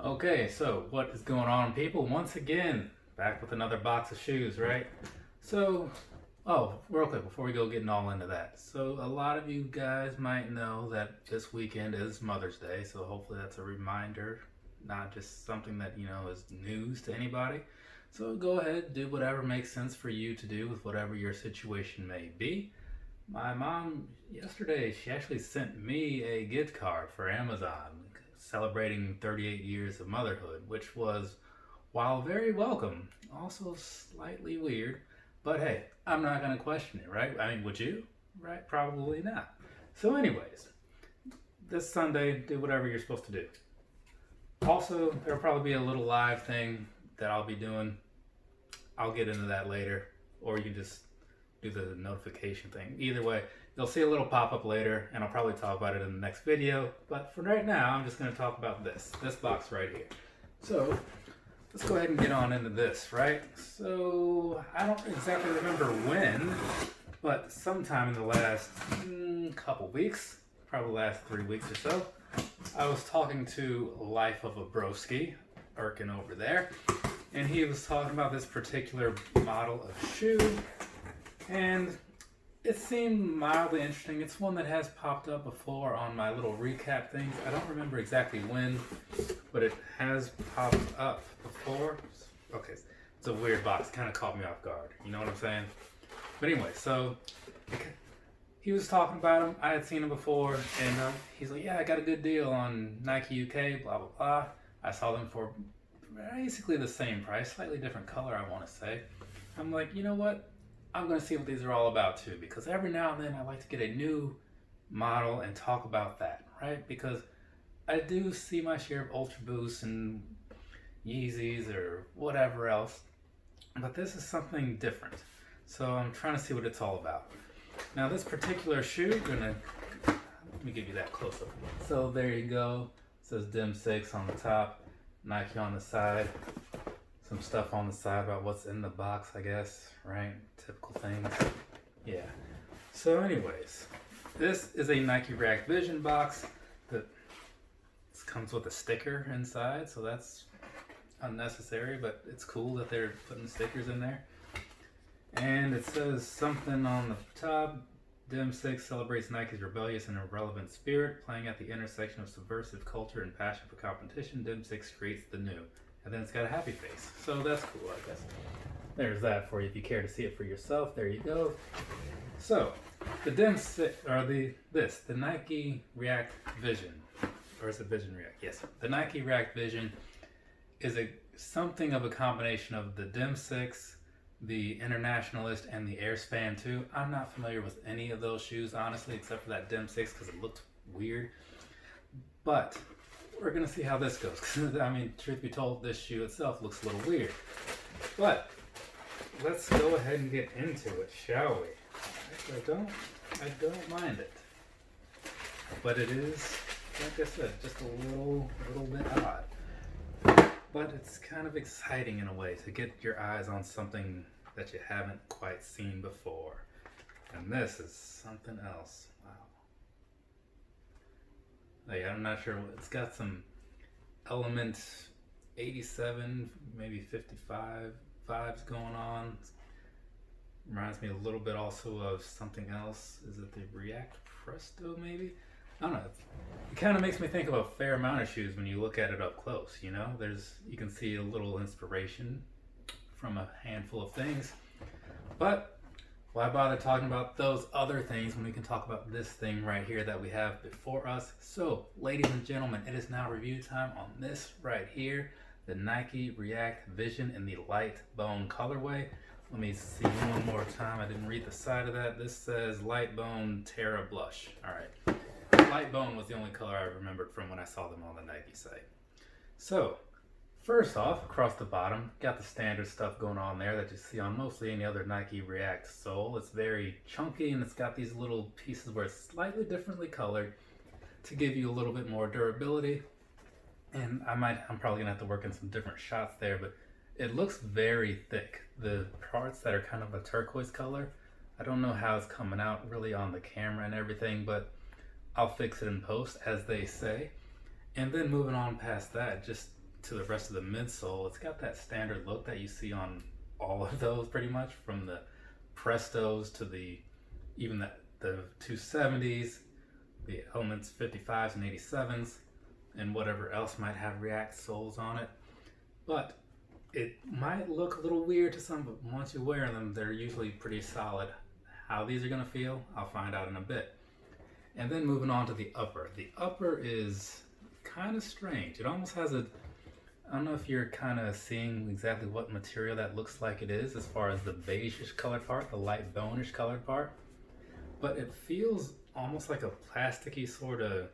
Okay, so what is going on, people? Once again, back with another box of shoes, right? So, real quick, before we go getting all into that. So, a lot of you guys might know that this weekend is Mother's Day, so hopefully that's a reminder, not just something that, is news to anybody. So, go ahead, do whatever makes sense for you to do with whatever your situation may be. My mom, yesterday, she actually sent me a gift card for Amazon celebrating 38 years of motherhood, which was, while very welcome, also slightly weird. But hey, I'm not going to question it, right? I mean, would you? Right? Probably not. So anyways, this Sunday, do whatever you're supposed to do. Also, there'll probably be a little live thing that I'll be doing. I'll get into that later, or you can just do the notification thing. Either way, you'll see a little pop-up later, and I'll probably talk about it in the next video. But for right now, I'm just going to talk about this box right here. So let's go ahead and get on into this, right? So I don't exactly remember when, but sometime in the last couple weeks, probably last 3 weeks or so, I was talking to Life of a Broski, Erkin over there, and he was talking about this particular model of shoe, and it seemed mildly interesting. It's one that has popped up before on my little recap things. I don't remember exactly when, but it has popped up before. Okay, it's a weird box. Kind of caught me off guard. You know what I'm saying? But anyway, so he was talking about him. I had seen him before, and he's like, yeah, I got a good deal on Nike UK, blah, blah, blah. I saw them for basically the same price, slightly different color, I want to say. I'm like, you know what? I'm going to see what these are all about too, because every now and then I like to get a new model and talk about that, right? Because I do see my share of Ultra Boosts and Yeezys or whatever else, but this is something different. So I'm trying to see what it's all about. Now this particular shoe, let me give you that close up. So there you go. It says DIMSIX on the top, Nike on the side. Some stuff on the side about what's in the box, I guess, right? Typical things. Yeah. So anyways, this is a Nike React Vision box that comes with a sticker inside, so that's unnecessary, but it's cool that they're putting stickers in there. And it says something on the top. DIMSIX celebrates Nike's rebellious and irrelevant spirit, playing at the intersection of subversive culture and passion for competition. DIMSIX creates the new. And then it's got a happy face. So that's cool, I guess. There's that for you if you care to see it for yourself. There you go. So, the DIMSIX, or the Nike React Vision, or is it Vision React? Yes. The Nike React Vision is something of a combination of the DIMSIX, the Internationalist, and the Airspan 2. I'm not familiar with any of those shoes, honestly, except for that DIMSIX because it looked weird. But we're going to see how this goes. I mean, truth be told, this shoe itself looks a little weird. But let's go ahead and get into it, shall we? Actually, I don't mind it. But it is, like I said, just a little bit odd. But it's kind of exciting in a way to get your eyes on something that you haven't quite seen before. And this is something else. Wow. Like, I'm not sure. It's got some Element 87, maybe 55 vibes going on. Reminds me a little bit also of something else. Is it the React Presto, maybe? I don't know. It kind of makes me think of a fair amount of shoes when you look at it up close. You know, you can see a little inspiration from a handful of things. But why bother talking about those other things when we can talk about this thing right here that we have before us? So, ladies and gentlemen, it is now review time on this right here, the Nike React Vision in the light bone colorway. Let me see one more time. I didn't read the side of that. This says light bone Terra Blush. All right. Light bone was the only color I remembered from when I saw them on the Nike site. So, first off, across the bottom, got the standard stuff going on there that you see on mostly any other Nike React sole. It's very chunky and it's got these little pieces where it's slightly differently colored to give you a little bit more durability. And I'm probably gonna have to work in some different shots there, but it looks very thick. The parts that are kind of a turquoise color, I don't know how it's coming out really on the camera and everything, but I'll fix it in post, as they say. And then moving on past that, just to the rest of the midsole, it's got that standard look that you see on all of those pretty much, from the Prestos to the 270s, the Elements 55s and 87s, and whatever else might have React soles on it. But it might look a little weird to some, but once you wear them, they're usually pretty solid. How these are gonna feel, I'll find out in a bit. And then moving on to the upper. The upper is kind of strange. It almost has a, I don't know if you're kind of seeing exactly what material that looks like it is, as far as the beigeish colored part, the light bone-ish colored part. But it feels almost like a plasticky sort of,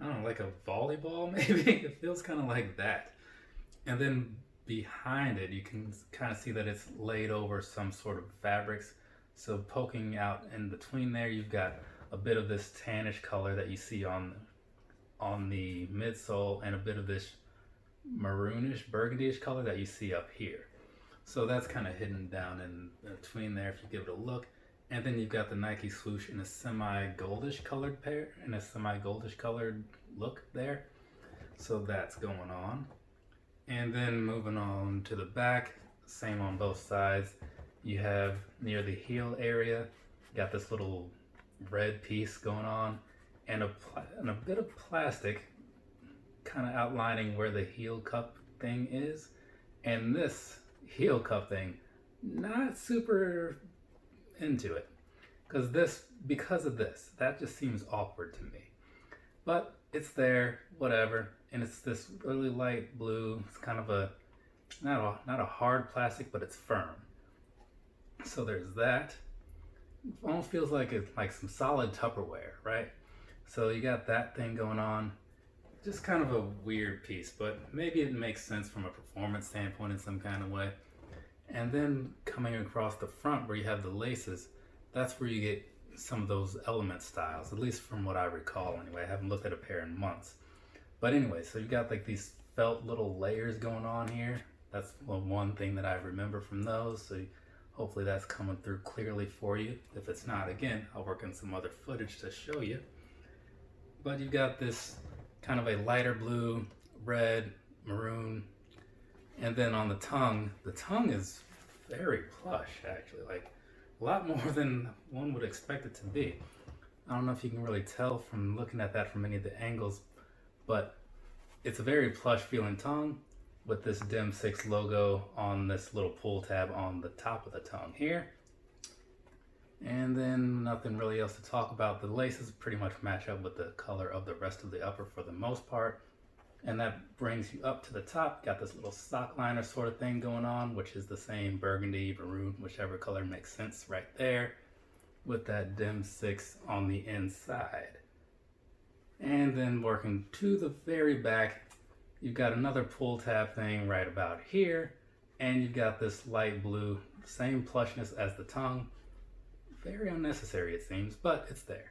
I don't know, like a volleyball maybe? It feels kind of like that. And then behind it, you can kind of see that it's laid over some sort of fabrics. So poking out in between there, you've got a bit of this tannish color that you see on the midsole, and a bit of this maroonish, burgundyish color that you see up here. So that's kind of hidden down in between there if you give it a look. And then you've got the Nike swoosh in a semi-goldish colored pair, in a semi-goldish colored look there. So that's going on. And then moving on to the back, same on both sides. You have near the heel area, got this little red piece going on, and a bit of plastic kind of outlining where the heel cup thing is. And this heel cup thing, not super into it, because of this, that just seems awkward to me. But it's there, whatever. And it's this really light blue. It's kind of a not a hard plastic, but it's firm. So there's that. It almost feels like it's like some solid Tupperware, right? So you got that thing going on. Just kind of a weird piece, but maybe it makes sense from a performance standpoint in some kind of way. And then coming across the front where you have the laces, that's where you get some of those element styles, at least from what I recall anyway. I haven't looked at a pair in months. But anyway, so you got like these felt little layers going on here. That's one thing that I remember from those. So hopefully that's coming through clearly for you. If it's not, again, I'll work on some other footage to show you. But you got this kind of a lighter blue, red, maroon, and then on the tongue is very plush actually, like a lot more than one would expect it to be. I don't know if you can really tell from looking at that from any of the angles, but it's a very plush feeling tongue with this DIMSIX logo on this little pull tab on the top of the tongue here. And then nothing really else to talk about. The laces pretty much match up with the color of the rest of the upper for the most part. And that brings you up to the top. Got this little sock liner sort of thing going on, which is the same burgundy, maroon, whichever color makes sense right there, with that DIMSIX on the inside. And then working to the very back, you've got another pull tab thing right about here, and you've got this light blue, same plushness as the tongue. Very unnecessary it seems, but it's there.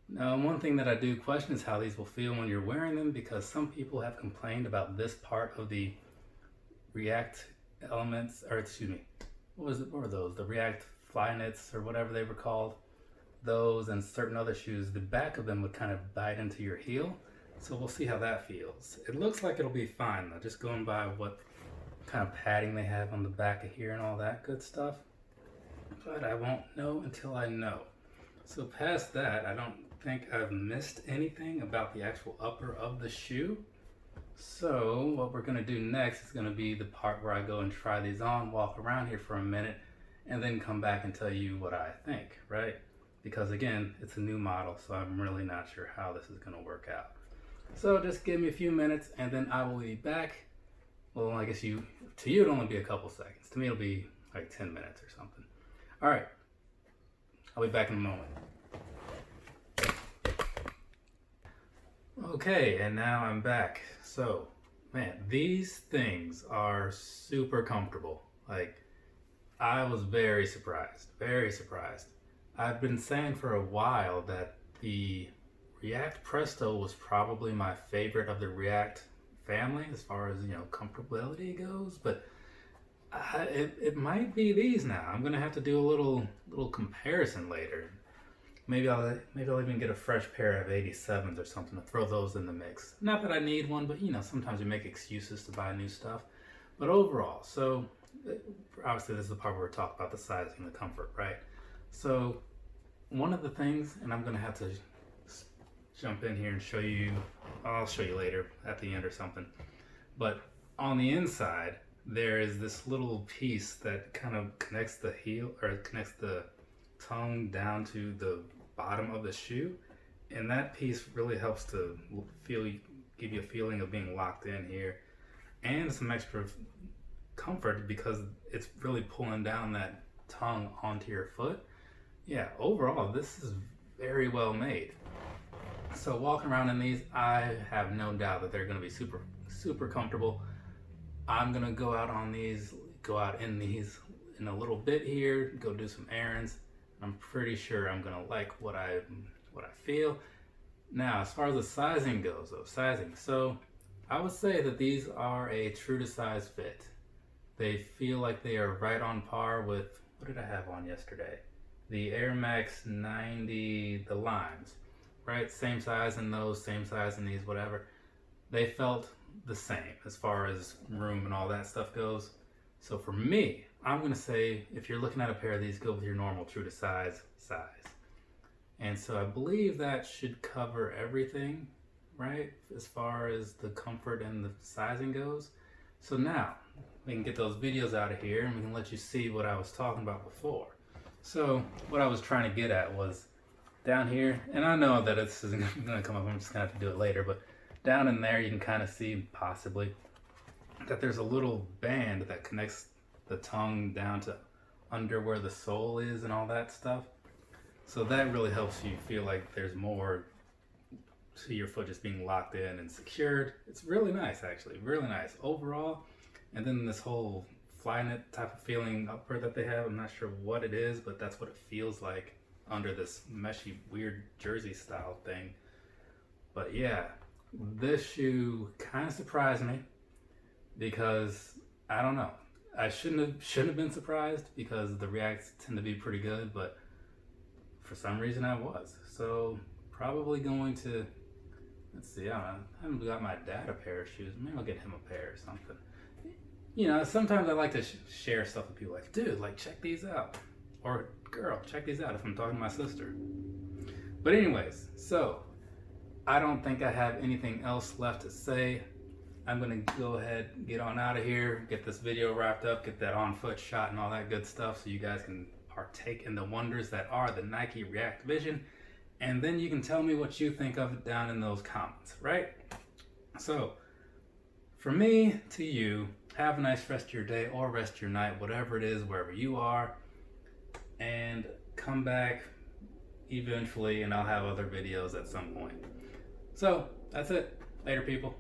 Now, one thing that I do question is how these will feel when you're wearing them, because some people have complained about this part of the React elements, or excuse me, what were those? The React fly knits or whatever they were called. Those and certain other shoes, the back of them would kind of bite into your heel. So we'll see how that feels. It looks like it'll be fine though, just going by what kind of padding they have on the back of here and all that good stuff. But I won't know until I know. So past that, I don't think I've missed anything about the actual upper of the shoe. So what we're gonna do next is gonna be the part where I go and try these on, walk around here for a minute, and then come back and tell you what I think, right? Because again, it's a new model, so I'm really not sure how this is gonna work out. So just give me a few minutes and then I will be back. Well, I guess to you it'll only be a couple seconds. To me it'll be like 10 minutes or something. All right, I'll be back in a moment. Okay, and now I'm back. So, man, these things are super comfortable. Like, I was very surprised, very surprised. I've been saying for a while that the React Presto was probably my favorite of the React family as far as, comfortability goes, but it might be these now. I'm gonna have to do a little comparison later. maybe I'll even get a fresh pair of 87s or something to throw those in the mix. Not that I need one, but you know, sometimes you make excuses to buy new stuff. But overall, so obviously this is the part where we're talking about the sizing, the comfort, right? So one of the things, and I'm gonna have to jump in here and show you, I'll show you later at the end or something, but on the inside there is this little piece that kind of connects the heel, or connects the tongue down to the bottom of the shoe, and that piece really helps to give you a feeling of being locked in here, and some extra comfort because it's really pulling down that tongue onto your foot. Yeah, overall this is very well made. So walking around in these, I have no doubt that they're going to be super comfortable. I'm going to go out in these in a little bit here, go do some errands. I'm pretty sure I'm going to like what I feel. Now, as far as the sizing goes, so I would say that these are a true to size fit. They feel like they are right on par with, what did I have on yesterday? The Air Max 90, the Limes, right? Same size in those, same size in these, whatever. They felt the same as far as room and all that stuff goes. So for me, I'm going to say if you're looking at a pair of these, go with your normal true to size. And so I believe that should cover everything, right? As far as the comfort and the sizing goes. So now we can get those videos out of here and we can let you see what I was talking about before. So what I was trying to get at was down here, and I know that this isn't going to come up, I'm just going to have to do it later, but down in there you can kind of see possibly that there's a little band that connects the tongue down to under where the sole is and all that stuff. So that really helps you feel like there's more to your foot just being locked in and secured. It's really nice, actually, really nice overall. And then this whole Flyknit type of feeling upper that they have, I'm not sure what it is, but that's what it feels like under this meshy weird jersey style thing. But yeah, this shoe kind of surprised me because I don't know, I shouldn't have been surprised because the Reacts tend to be pretty good, but for some reason I was. So probably going to, let's see, I haven't got my dad a pair of shoes. Maybe I'll get him a pair or something. You know, sometimes I like to share stuff with people, like, dude, like, check these out. Or, girl, check these out if I'm talking to my sister. But anyways, so I don't think I have anything else left to say. I'm going to go ahead, get on out of here, get this video wrapped up, get that on-foot shot and all that good stuff so you guys can partake in the wonders that are the Nike React Vision. And then you can tell me what you think of it down in those comments, right? So, from me to you, have a nice rest of your day or rest of your night, whatever it is, wherever you are. And come back eventually and I'll have other videos at some point. So, that's it. Later, people.